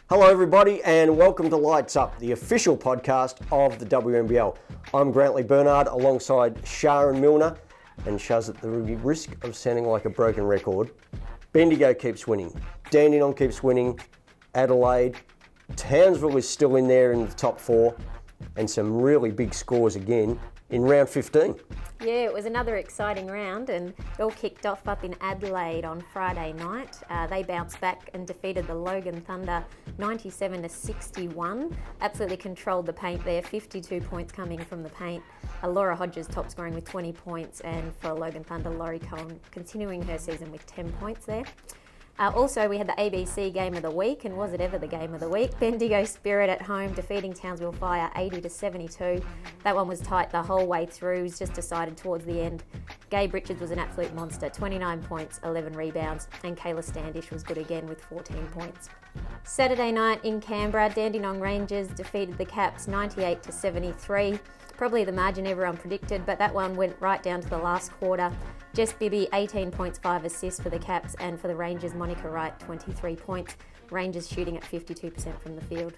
Hello everybody and welcome to Lights Up, the official podcast of the WNBL. I'm Grantley Bernard alongside Sharin Milner, and Shaz, at the risk of sounding like a broken record, Bendigo keeps winning, Dandenong keeps winning, Adelaide, Townsville is still in there in the top four, and some really big scores again in round 15. Yeah, it was another exciting round, and it all kicked off up in Adelaide on Friday night. They bounced back and defeated the Logan Thunder 97-61. Absolutely controlled the paint there, 52 points coming from the paint. Laura Hodges top scoring with 20 points, and for Logan Thunder, Laurie Cohen continuing her season with 10 points there. Also, we had the ABC Game of the Week, and was it ever the Game of the Week? Bendigo Spirit at home defeating Townsville Fire 80-72. That one was tight the whole way through. It was just decided towards the end. Gabe Richards was an absolute monster, 29 points, 11 rebounds, and Kayla Standish was good again with 14 points. Saturday night in Canberra, Dandenong Rangers defeated the Caps 98-73. Probably the margin everyone predicted, but that one went right down to the last quarter. Jess Bibby, 18 points, 5 assists for the Caps, and for the Rangers, Monica Wright, 23 points. Rangers shooting at 52% from the field.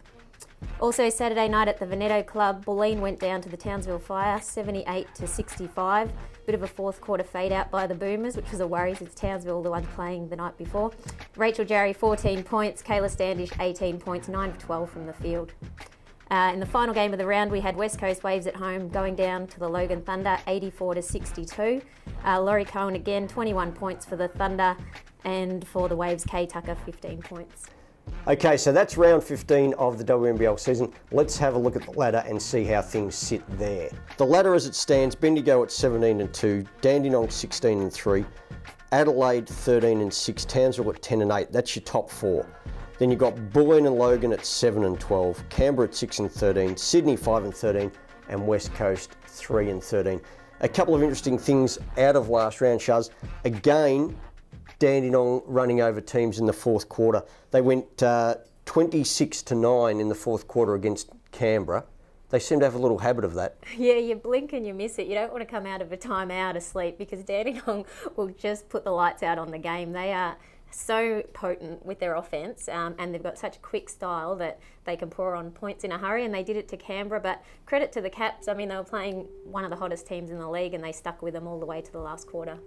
Also Saturday night at the Veneto Club, Bulleen went down to the Townsville Fire, 78-65. Bit of a fourth quarter fade out by the Boomers, which was a worry since Townsville the one playing the night before. Rachel Jarry, 14 points. Kayla Standish, 18 points, 9 of 12 from the field. In the final game of the round, we had West Coast Waves at home going down to the Logan Thunder, 84-62. Laurie Cohen again, 21 points for the Thunder, and for the Waves, Kay Tucker, 15 points. Okay, so that's round 15 of the WNBL season. Let's have a look at the ladder and see how things sit there. The ladder as it stands, Bendigo at 17-2, Dandenong 16-3, Adelaide 13-6, Townsville at 10-8. That's your top four. Then you've got Bulleen and Logan at 7-12, Canberra at 6-13, Sydney 5-13, and West Coast 3-13. A couple of interesting things out of last round, Shaz. Again, Dandenong running over teams in the fourth quarter. They went 26-9 in the fourth quarter against Canberra. They seem to have a little habit of that. Yeah, you blink and you miss it. You don't want to come out of a timeout asleep, because Dandenong will just put the lights out on the game. They are so potent with their offense, and they've got such quick style that they can pour on points in a hurry, and they did it to Canberra. But credit to the Caps. I mean, they were playing one of the hottest teams in the league, and they stuck with them all the way to the last quarter.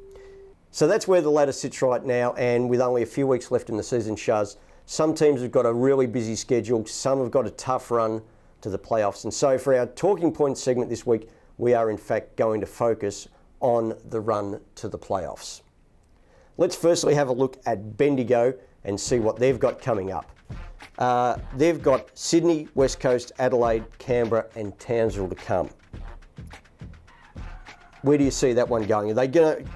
So that's where the ladder sits right now, and with only a few weeks left in the season, Shaz, some teams have got a really busy schedule, some have got a tough run to the playoffs. And so for our talking points segment this week, we are in fact going to focus on the run to the playoffs. Let's firstly have a look at Bendigo and see what they've got coming up. They've got Sydney, West Coast, Adelaide, Canberra and Townsville to come. Where do you see that one going? Are they going to,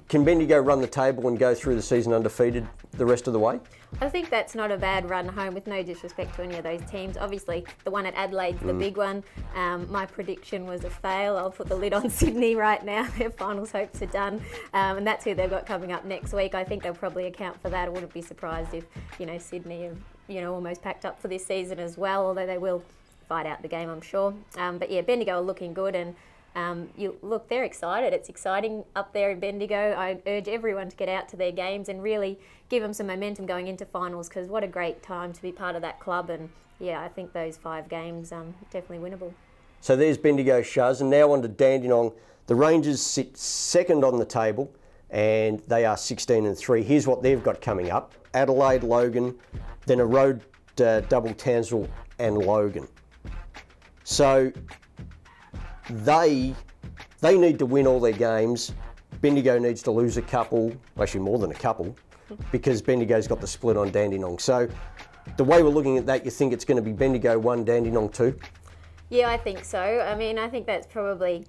can Bendigo run the table and go through the season undefeated the rest of the way? I think that's not a bad run home, with no disrespect to any of those teams. Obviously, the one at Adelaide's the big one. My prediction was a fail. I'll put the lid on Sydney right now. Their finals hopes are done. And that's who they've got coming up next week. I think they'll probably account for that. I wouldn't be surprised if, Sydney have, almost packed up for this season as well, although they will fight out the game, I'm sure. But yeah, Bendigo are looking good, and look, they're excited. It's exciting up there in Bendigo. I urge everyone to get out to their games and really give them some momentum going into finals, because what a great time to be part of that club. And yeah, I think those 5 games definitely winnable. So there's Bendigo, Shaz, and now on to Dandenong. The Rangers sit second on the table, and they are 16-3. Here's what they've got coming up: Adelaide, Logan, then a road double, Townsville and Logan. So they need to win all their games. Bendigo needs to lose a couple, actually more than a couple, because Bendigo's got the split on Dandenong. So the way we're looking at that, you think it's going to be Bendigo 1, Dandenong 2? Yeah, I think so. I mean, I think that's probably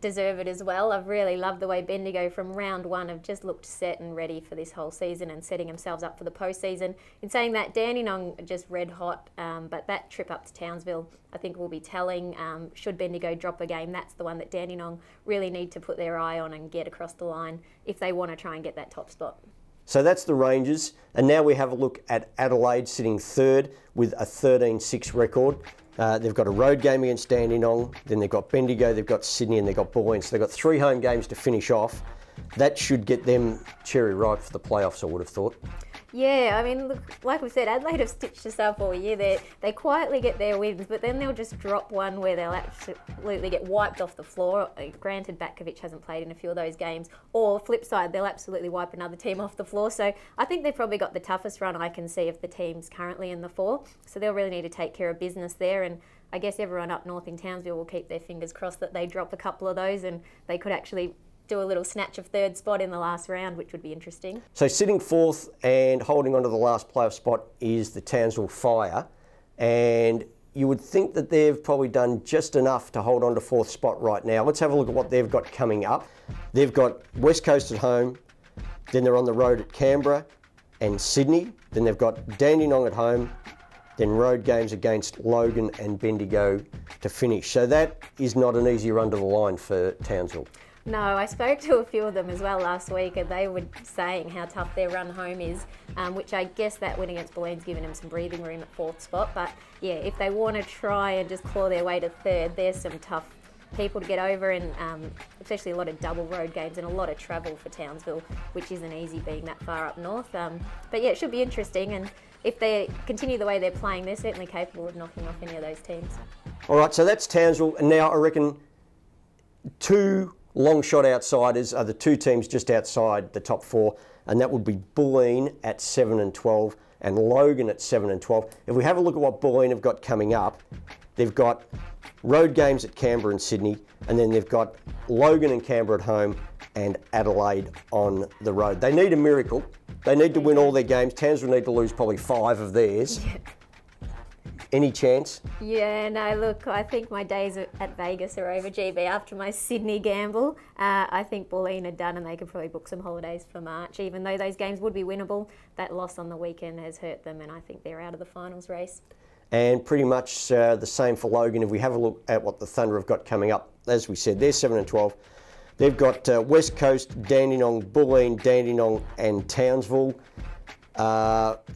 deserved as well. I've really loved the way Bendigo from round 1 have just looked set and ready for this whole season and setting themselves up for the postseason. In saying that, Dandenong are just red hot, but that trip up to Townsville I think will be telling. Should Bendigo drop a game, that's the one that Dandenong really need to put their eye on and get across the line if they want to try and get that top spot. So that's the Rangers, and now we have a look at Adelaide sitting third with a 13-6 record. They've got a road game against Dandenong, then they've got Bendigo, they've got Sydney and they've got Bulleen. So they've got 3 home games to finish off. That should get them cherry ripe for the playoffs, I would have thought. Yeah, I mean, look, like we said, Adelaide have stitched us up all year. They quietly get their wins, but then they'll just drop one where they'll absolutely get wiped off the floor. Granted, Batkovic hasn't played in a few of those games. Or flip side, they'll absolutely wipe another team off the floor. So I think they've probably got the toughest run I can see of the teams currently in the four. So they'll really need to take care of business there. And I guess everyone up north in Townsville will keep their fingers crossed that they drop a couple of those and they could actually do a little snatch of third spot in the last round, which would be interesting. So sitting fourth and holding on to the last playoff spot is the Townsville Fire, and you would think that they've probably done just enough to hold on to fourth spot right now. Let's have a look at what they've got coming up. They've got West Coast at home, then they're on the road at Canberra and Sydney, then they've got Dandenong at home, then road games against Logan and Bendigo to finish. So that is not an easy run to the line for Townsville. No, I spoke to a few of them as well last week, and they were saying how tough their run home is, which I guess that win against Buleen's given them some breathing room at fourth spot. But yeah, if they want to try and just claw their way to third, there's some tough people to get over, and especially a lot of double road games and a lot of travel for Townsville, which isn't easy being that far up north. But yeah, it should be interesting, and if they continue the way they're playing, they're certainly capable of knocking off any of those teams. All right, so that's Townsville, and now I reckon two long shot outsiders are the two teams just outside the top four, and that would be Bulleen at 7 and 12 and Logan at 7 and 12. If we have a look at what Bulleen have got coming up, they've got road games at Canberra and Sydney, and then they've got Logan and Canberra at home and Adelaide on the road. They need a miracle. They need to win all their games. Townsville need to lose probably 5 of theirs. Any chance? Yeah, no, look, I think my days at Vegas are over, GB. After my Sydney gamble, I think Bulleen are done and they could probably book some holidays for March. Even though those games would be winnable, that loss on the weekend has hurt them, and I think they're out of the finals race. And pretty much the same for Logan. If we have a look at what the Thunder have got coming up, as we said, they're 7 and 12. They've got West Coast, Dandenong, Bulleen, Dandenong and Townsville.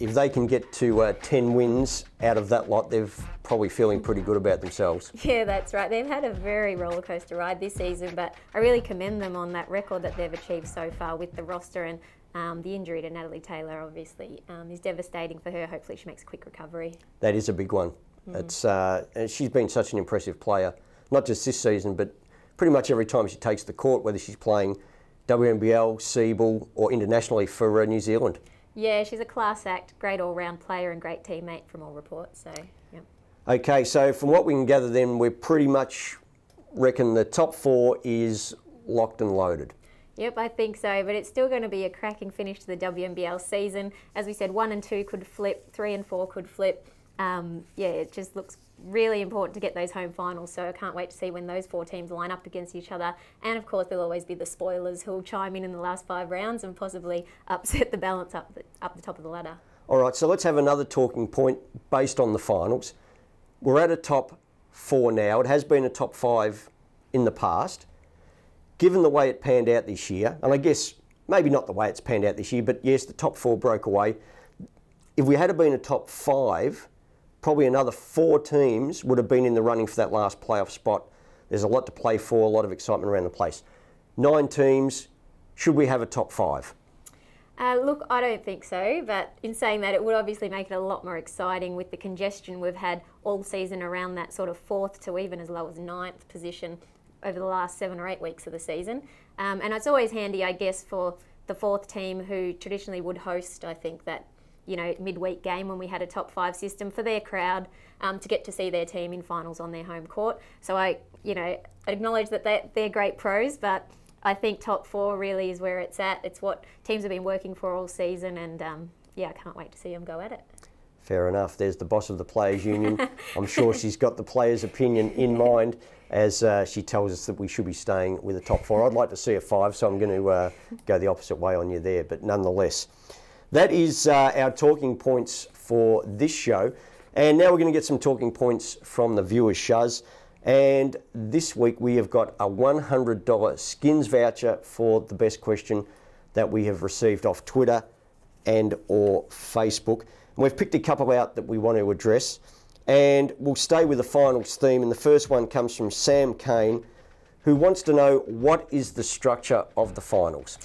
If they can get to 10 wins out of that lot, they're probably feeling pretty good about themselves. Yeah, that's right. They've had a very rollercoaster ride this season, but I really commend them on that record that they've achieved so far with the roster, and the injury to Natalie Taylor obviously is devastating for her. Hopefully she makes a quick recovery. That is a big one. It's, and she's been such an impressive player, not just this season, but pretty much every time she takes the court, whether she's playing WNBL, Seaball or internationally for New Zealand. Yeah, she's a class act, great all-round player and great teammate from all reports, so, yep. Okay, so from what we can gather then, we pretty much reckon the top 4 is locked and loaded. Yep, I think so, but it's still going to be a cracking finish to the WNBL season. As we said, 1 and 2 could flip, 3 and 4 could flip. Yeah, it just looks really important to get those home finals, so I can't wait to see when those 4 teams line up against each other. And of course, there'll always be the spoilers who'll chime in the last 5 rounds and possibly upset the balance up the top of the ladder. All right, so let's have another talking point based on the finals. We're at a top 4 now. It has been a top 5 in the past. Given the way it panned out this year, and I guess maybe not the way it's panned out this year, but yes, the top 4 broke away. If we had been a top 5, probably another 4 teams would have been in the running for that last playoff spot. There's a lot to play for, a lot of excitement around the place. 9 teams, should we have a top 5? Look, I don't think so, but in saying that, it would obviously make it a lot more exciting with the congestion we've had all season around that sort of 4th to even as low as 9th position over the last 7 or 8 weeks of the season. And it's always handy, I guess, for the 4th team who traditionally would host, I think, that midweek game when we had a top 5 system for their crowd to get to see their team in finals on their home court. So I acknowledge that they're great pros, but I think top 4 really is where it's at. It's what teams have been working for all season, and yeah, I can't wait to see them go at it. Fair enough. There's the boss of the Players Union. I'm sure she's got the players' opinion in mind as she tells us that we should be staying with a top 4. I'd like to see a 5, so I'm going to go the opposite way on you there, but nonetheless. That is our talking points for this show. And now we're going to get some talking points from the viewers, Shuz. And this week we have got a $100 skins voucher for the best question that we have received off Twitter and or Facebook. And we've picked a couple out that we want to address. And we'll stay with the finals theme. And the first one comes from Sam Kane, who wants to know, what is the structure of the finals?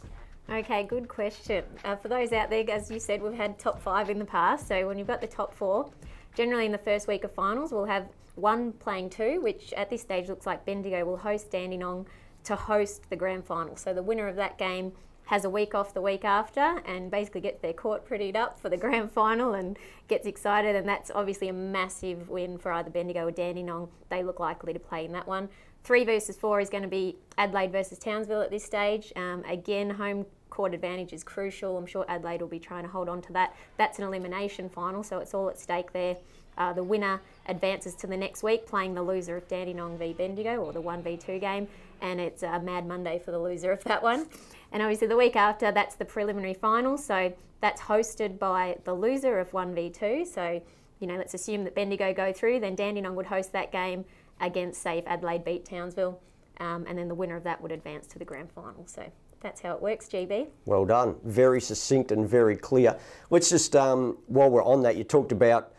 Okay, good question. For those out there, as you said, we've had top 5 in the past. So when you've got the top 4, generally in the first week of finals, we'll have 1 playing 2, which at this stage looks like Bendigo will host Dandenong to host the grand final. So the winner of that game has a week off the week after and basically gets their court prettied up for the grand final and gets excited, and that's obviously a massive win for either Bendigo or Dandenong. They look likely to play in that one. 3 versus 4 is going to be Adelaide versus Townsville at this stage. Again, home court advantage is crucial. I'm sure Adelaide will be trying to hold on to that. That's an elimination final, so it's all at stake there. The winner advances to the next week, playing the loser of Dandenong v Bendigo, or the 1v2 game, and it's a Mad Monday for the loser of that one. And obviously the week after, that's the preliminary final, so that's hosted by the loser of 1v2. So, let's assume that Bendigo go through, then Dandenong would host that game against, say, if Adelaide beat Townsville, and then the winner of that would advance to the grand final. So that's how it works, GB. Well done. Very succinct and very clear. Let's just, while we're on that, you talked about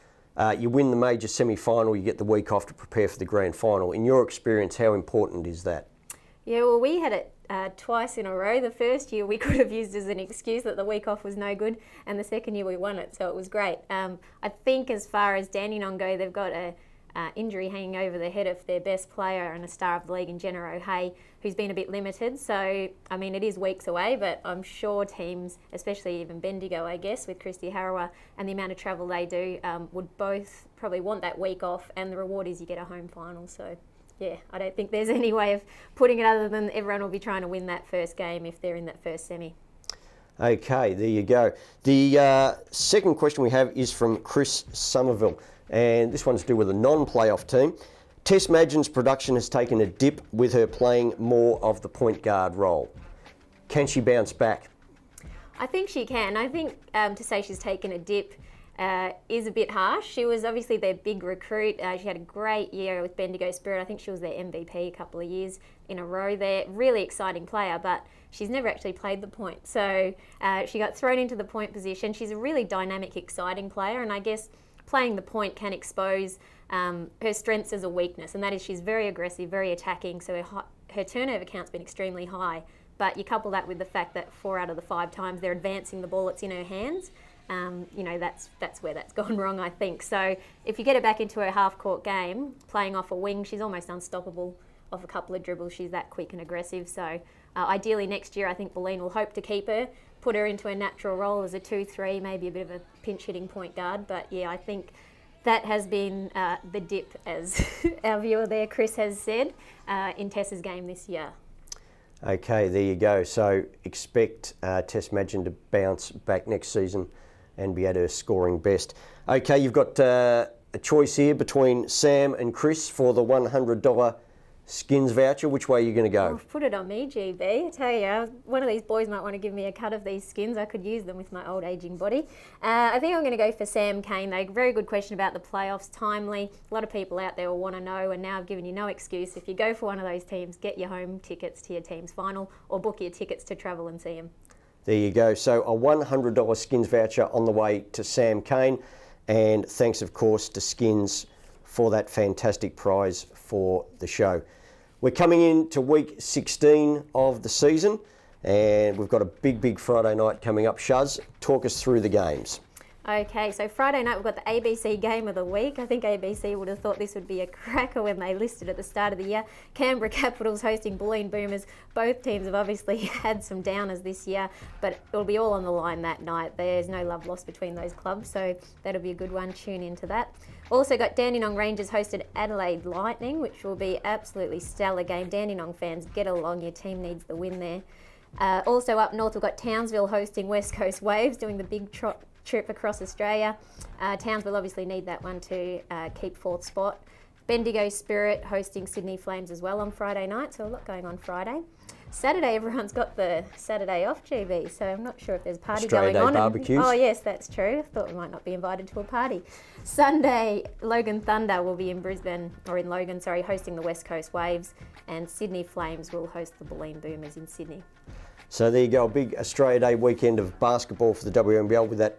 you win the major semi-final, you get the week off to prepare for the grand final. In your experience, how important is that? Yeah, well, we had it twice in a row. The first year we could have used as an excuse that the week off was no good, and the second year we won it, so it was great. I think as far as Dandenong go, they've got a injury hanging over the head of their best player and a star of the league in Jenna O'Hea, who's been a bit limited. So, I mean, it is weeks away, but I'm sure teams, especially even Bendigo, I guess, with Christy Harawa and the amount of travel they do, would both probably want that week off, and the reward is you get a home final. So, yeah, I don't think there's any way of putting it other than everyone will be trying to win that first game if they're in that first semi. Okay, there you go. The second question we have is from Chris Somerville, and this one's to do with a non-playoff team. Tess Madgen's production has taken a dip with her playing more of the point guard role. Can she bounce back? I think she can. I think to say she's taken a dip is a bit harsh. She was obviously their big recruit. She had a great year with Bendigo Spirit. I think she was their MVP a couple of years in a row there. Really exciting player, but she's never actually played the point. So she got thrown into the point position. She's a really dynamic, exciting player, and I guess playing the point can expose her strengths as a weakness, and that is she's very aggressive, very attacking, so her turnover count's been extremely high. But you couple that with the fact that 4 out of the 5 times they're advancing the ball that's in her hands, that's where that's gone wrong, I think. So if you get her back into her half-court game, playing off a wing, she's almost unstoppable off a couple of dribbles. She's that quick and aggressive. So ideally next year, I think Boleyn will hope to keep her, put her into a natural role as a 2-3, maybe a bit of a pinch-hitting point guard. But yeah, I think that has been the dip, as our viewer there, Chris, has said, in Tess's game this year. Okay, there you go. So expect Tess Madgen to bounce back next season and be at her scoring best. Okay, you've got a choice here between Sam and Chris for the $100 skins voucher. Which way are you going to go? Oh, put it on me, GB. I tell you, one of these boys might want to give me a cut of these skins. I could use them with my old ageing body. I think I'm going to go for Sam Kane, though. Very good question about the playoffs. Timely. A lot of people out there will want to know, and now I've given you no excuse. If you go for one of those teams, get your home tickets to your team's final or book your tickets to travel and see them. There you go. So a $100 skins voucher on the way to Sam Kane. And thanks, of course, to Skins for that fantastic prize for the show. We're coming into week 16 of the season, and we've got a big Friday night coming up. Shaz, talk us through the games. Okay, so Friday night we've got the ABC game of the week. I think ABC would have thought this would be a cracker when they listed at the start of the year. Canberra Capitals hosting Bulleen Boomers. Both teams have obviously had some downers this year, but it'll be all on the line that night. There's no love lost between those clubs, so that'll be a good one. Tune into that. Also got Dandenong Rangers hosted Adelaide Lightning, which will be absolutely stellar game. Dandenong fans, get along. Your team needs the win there. Also up north, we've got Townsville hosting West Coast Waves, doing the big trip across Australia. Townsville obviously need that one to keep 4th spot. Bendigo Spirit hosting Sydney Flames as well on Friday night, so a lot going on Friday. Saturday, everyone's got the Saturday off, GB, so I'm not sure if there's a party Australia going on. Day barbecues. Oh yes, that's true. I thought we might not be invited to a party. Sunday, Logan Thunder will be in Brisbane, or in Logan, sorry, hosting the West Coast Waves, and Sydney Flames will host the Bulleen Boomers in Sydney. So there you go, a big Australia Day weekend of basketball for the WNBL with that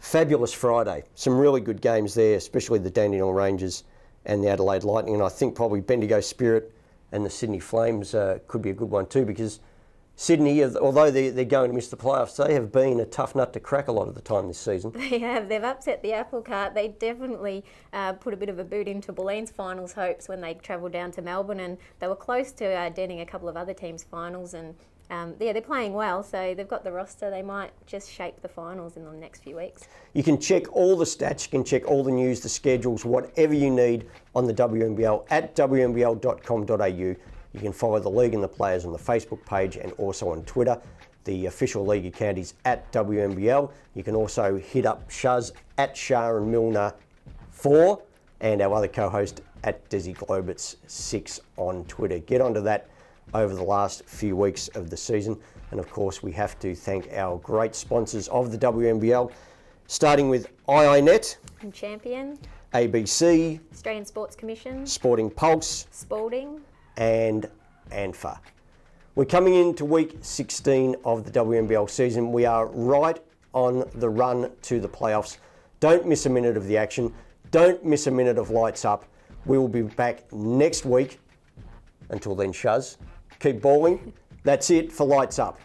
fabulous Friday. Some really good games there, especially the Dandenong Rangers and the Adelaide Lightning, and I think probably Bendigo Spirit and the Sydney Flames could be a good one too, because Sydney, although they're going to miss the playoffs, they have been a tough nut to crack a lot of the time this season. They have. They've upset the apple cart. They definitely put a bit of a boot into Buleen's finals hopes when they travelled down to Melbourne, and they were close to denting a couple of other teams' finals. And yeah, they're playing well, so they've got the roster. They might just shape the finals in the next few weeks. You can check all the stats, you can check all the news, the schedules, whatever you need on the WNBL at wnbl.com.au. You can follow the league and the players on the Facebook page and also on Twitter. The official league account is at WNBL. You can also hit up Shuz at Sharin Milner 4 and our other co-host at Desi Globitz 6 on Twitter. Get onto that over the last few weeks of the season. And of course, we have to thank our great sponsors of the WNBL, starting with iiNet, And Champion, ABC, Australian Sports Commission, Sporting Pulse, Spalding, and ANFA. We're coming into week 16 of the WNBL season. We are right on the run to the playoffs. Don't miss a minute of the action. Don't miss a minute of Lights Up. We will be back next week. Until then, Shuz, keep balling. That's it for Lights Up.